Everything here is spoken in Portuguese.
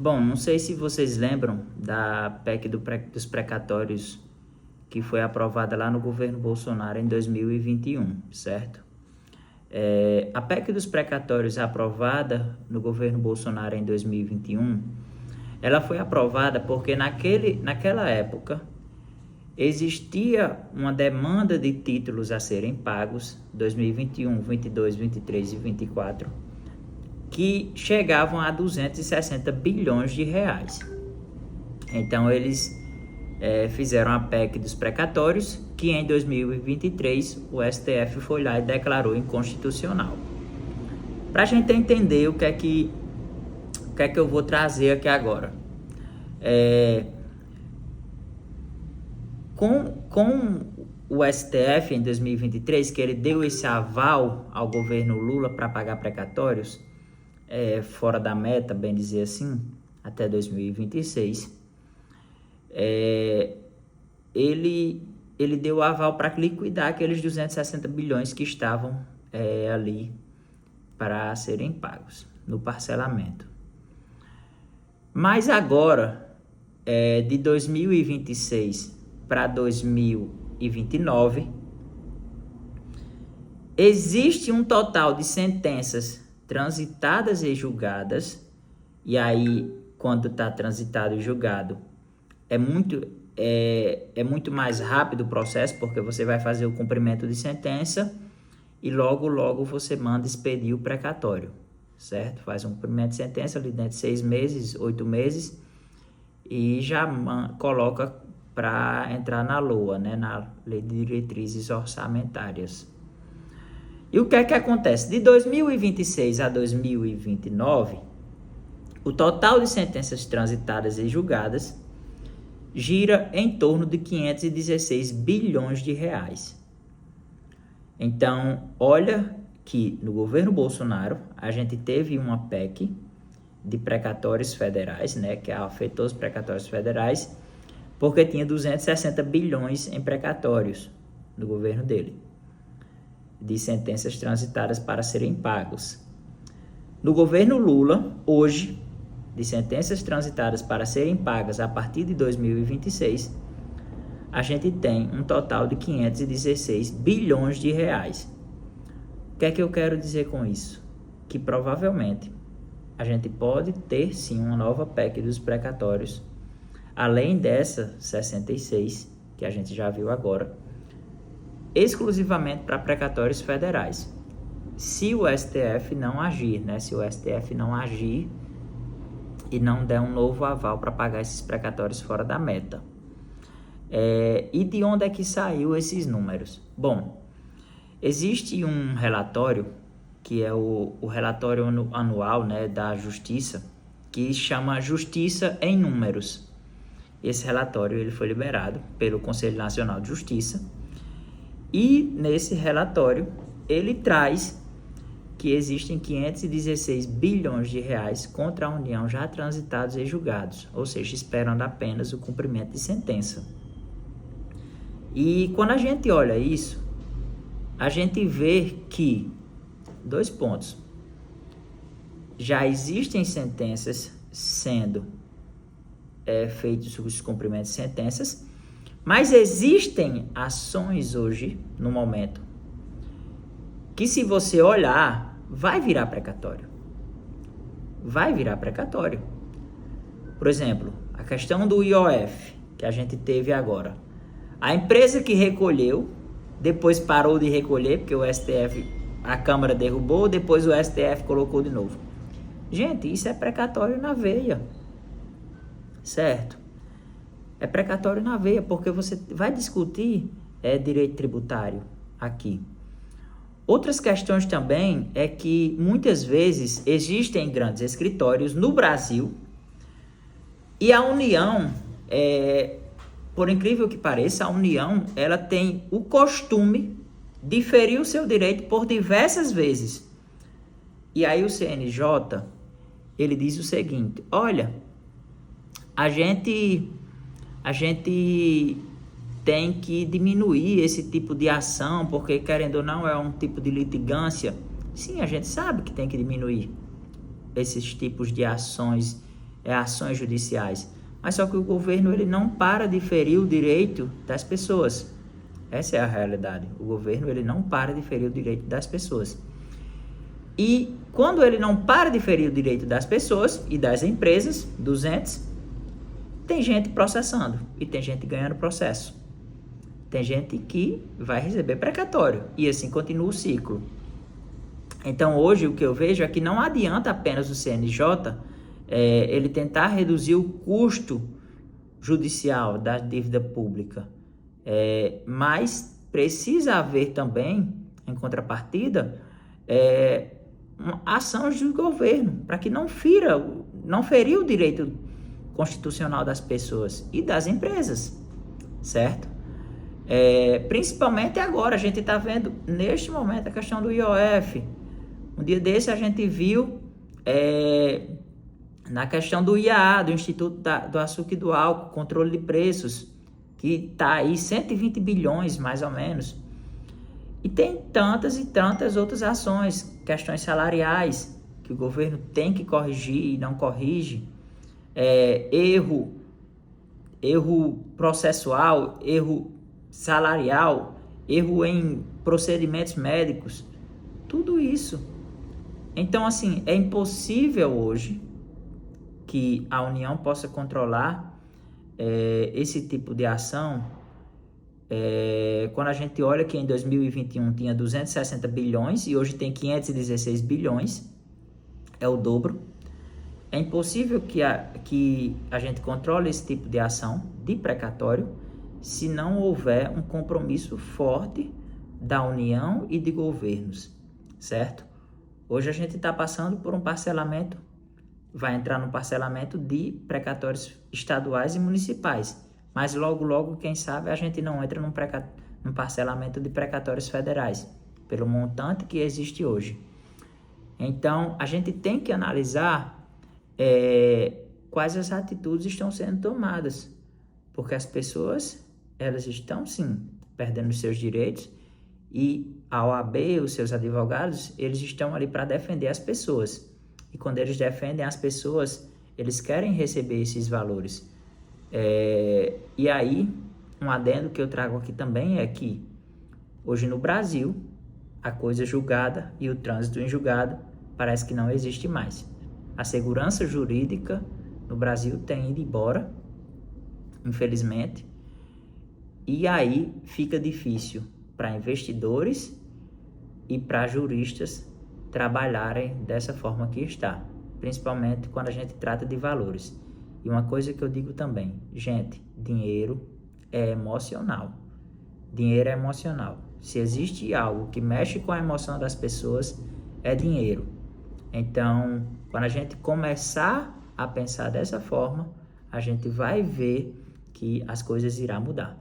Bom, não sei se vocês lembram da PEC dos precatórios que foi aprovada lá no governo Bolsonaro em 2021, certo? A PEC dos precatórios aprovada no governo Bolsonaro em 2021, ela foi aprovada porque naquela época existia uma demanda de títulos a serem pagos, 2021, 22, 23 e 24, que chegavam a 260 bilhões de reais. Então eles fizeram a PEC dos precatórios, que em 2023 o STF foi lá e declarou inconstitucional. Para a gente entender o que é que eu vou trazer aqui agora. Com o STF em 2023, que ele deu esse aval ao governo Lula para pagar precatórios, fora da meta, bem dizer assim, até 2026, ele deu aval para liquidar aqueles 260 bilhões que estavam ali para serem pagos no parcelamento. Mas agora, de 2026 para 2029, existe um total de sentenças transitadas e julgadas, e aí, quando está transitado e julgado, é muito mais rápido o processo, porque você vai fazer o cumprimento de sentença e logo você manda expedir o precatório, certo? Faz um cumprimento de sentença ali dentro de 6 meses, 8 meses, e já coloca para entrar na LOA, né? Na Lei de Diretrizes Orçamentárias. E o que é que acontece? De 2026 a 2029, o total de sentenças transitadas e julgadas gira em torno de 516 bilhões de reais. Então, olha que no governo Bolsonaro, a gente teve uma PEC de precatórios federais, né, que afetou os precatórios federais, porque tinha 260 bilhões em precatórios no governo dele, de sentenças transitadas para serem pagos. No governo Lula, hoje, de sentenças transitadas para serem pagas a partir de 2026, a gente tem um total de 516 bilhões de reais. O que é que eu quero dizer com isso? Que provavelmente a gente pode ter sim uma nova PEC dos precatórios, além dessa 66, que a gente já viu agora, exclusivamente para precatórios federais. Se o STF não agir, né? Se o STF não agir e não der um novo aval para pagar esses precatórios fora da meta. E de onde é que saiu esses números? Bom, existe um relatório, que é o relatório anual, né, da Justiça, que chama Justiça em Números. Esse relatório ele foi liberado pelo Conselho Nacional de Justiça, e nesse relatório ele traz que existem 516 bilhões de reais contra a União já transitados e julgados, ou seja, esperando apenas o cumprimento de sentença. E quando a gente olha isso, a gente vê que, 2 pontos, já existem sentenças sendo feitos os cumprimentos de sentenças, mas existem ações hoje, no momento, que se você olhar, vai virar precatório. Vai virar precatório. Por exemplo, a questão do IOF, que a gente teve agora. A empresa que recolheu, depois parou de recolher, porque o STF, a Câmara derrubou, depois o STF colocou de novo. Gente, isso é precatório na veia. Certo? É precatório na veia, porque você vai discutir direito tributário aqui. Outras questões também é que muitas vezes existem grandes escritórios no Brasil e a União, por incrível que pareça, a União ela tem o costume de ferir o seu direito por diversas vezes. E aí o CNJ, ele diz o seguinte: olha, a gente tem que diminuir esse tipo de ação, porque, querendo ou não, é um tipo de litigância. Sim, a gente sabe que tem que diminuir esses tipos de ações ações judiciais. Mas só que o governo ele não para de ferir o direito das pessoas. Essa é a realidade. O governo ele não para de ferir o direito das pessoas. E quando ele não para de ferir o direito das pessoas e das empresas, dos entes, tem gente processando e tem gente ganhando processo. Tem gente que vai receber precatório e assim continua o ciclo. Então hoje o que eu vejo é que não adianta apenas o CNJ ele tentar reduzir o custo judicial da dívida pública, mas precisa haver também, em contrapartida, ações do governo para que não ferir o direito constitucional das pessoas e das empresas, certo? Principalmente agora, a gente está vendo neste momento a questão do IOF. Um dia desse a gente viu na questão do IAA, do Instituto do Açúcar e do Álcool, controle de preços, que está aí 120 bilhões mais ou menos. E tem tantas e tantas outras ações, questões salariais, que o governo tem que corrigir e não corrige, erro processual, erro salarial, erro em procedimentos médicos, tudo isso. Então, assim, é impossível hoje que a União possa controlar esse tipo de ação. Quando a gente olha que em 2021 tinha 260 bilhões e hoje tem 516 bilhões, é o dobro. É impossível que a gente controle esse tipo de ação de precatório se não houver um compromisso forte da União e de governos, certo? Hoje a gente está passando por um parcelamento, vai entrar no parcelamento de precatórios estaduais e municipais, mas logo, quem sabe, a gente não entra num parcelamento de precatórios federais, pelo montante que existe hoje. Então, a gente tem que analisar quais as atitudes estão sendo tomadas, porque as pessoas, elas estão sim perdendo os seus direitos e a OAB, os seus advogados, eles estão ali para defender as pessoas. E quando eles defendem as pessoas, eles querem receber esses valores. E aí, um adendo que eu trago aqui também é que hoje no Brasil, a coisa julgada e o trânsito em julgado parece que não existe mais. A segurança jurídica no Brasil tem ido embora, infelizmente, e aí fica difícil para investidores e para juristas trabalharem dessa forma que está, principalmente quando a gente trata de valores. E uma coisa que eu digo também, gente, dinheiro é emocional. Dinheiro é emocional. Se existe algo que mexe com a emoção das pessoas, é dinheiro. Então, quando a gente começar a pensar dessa forma, a gente vai ver que as coisas irão mudar.